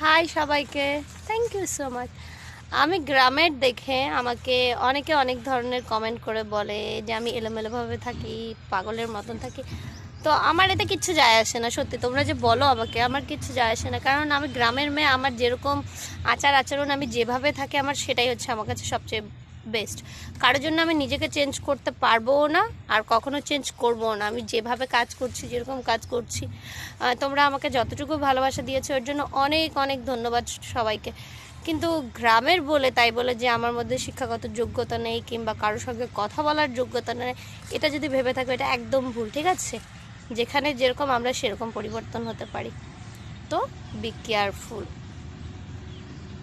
High সবাইকে, thank you so much. আমি গ্রামের দেখে আমাকে অনেকে অনেক ধরনের কমেন্ট করে বলে যে আমি এলোমেলোভাবে থাকি, পাগলের মতন থাকি। তো আমার এতে কিচ্ছু যায় আসে না, সত্যি তোমরা যে বলো আমাকে, আমার কিচ্ছু যায় আসে না। কারণ আমি গ্রামের মেয়ে, আমার যেরকম আচার আচরণ আমি যেভাবে থাকি আমার সেটাই হচ্ছে আমার কাছে সবচেয়ে বেস্ট। কারোর জন্য আমি নিজেকে চেঞ্জ করতে পারবোও না, আর কখনো চেঞ্জ করবও না। আমি যেভাবে কাজ করছি, যেরকম কাজ করছি, তোমরা আমাকে যতটুকু ভালোবাসা দিয়েছো ওর জন্য অনেক অনেক ধন্যবাদ সবাইকে। কিন্তু গ্রামের বলে তাই বলে যে আমার মধ্যে শিক্ষাগত যোগ্যতা নেই কিংবা কারোর সঙ্গে কথা বলার যোগ্যতা নেই, এটা যদি ভেবে থাকো এটা একদম ভুল, ঠিক আছে? যেখানে যেরকম আমরা সেরকম পরিবর্তন হতে পারি, তো বি কেয়ারফুল।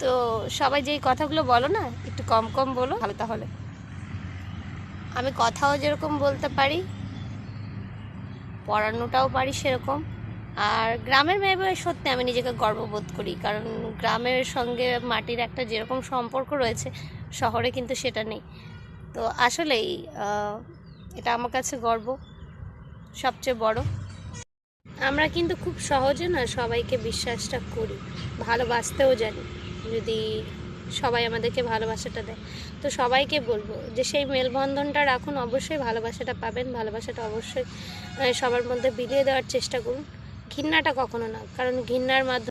তো সবাই যেই কথাগুলো বলো না, একটু কম কম বলো ভালো। তাহলে আমি কথাও যেরকম বলতে পারি, পড়ানোটাও পারি সেরকম। আর গ্রামের মেয়ে বলে সত্যি আমি নিজেকে গর্ববোধ করি, কারণ গ্রামের সঙ্গে মাটির একটা যেরকম সম্পর্ক রয়েছে শহরে কিন্তু সেটা নেই। তো আসলেই এটা আমার কাছে গর্ব সবচেয়ে বড়। আমরা কিন্তু খুব সহজে না সবাইকে বিশ্বাসটা করি, ভালোবাসতেও জানি। যদি সবাই আমাদেরকে ভালোবাসাটা দেয়, তো সবাইকে বলবো যে সেই মেলবন্ধনটা রাখুন, অবশ্যই ভালোবাসাটা পাবেন, ভালোবাসাটা অবশ্যই সবার মধ্যে বিলিয়ে দেওয়ার চেষ্টা করুন। ঘৃণাটা কখনো না, কারণ ঘৃণার মাধ্যমে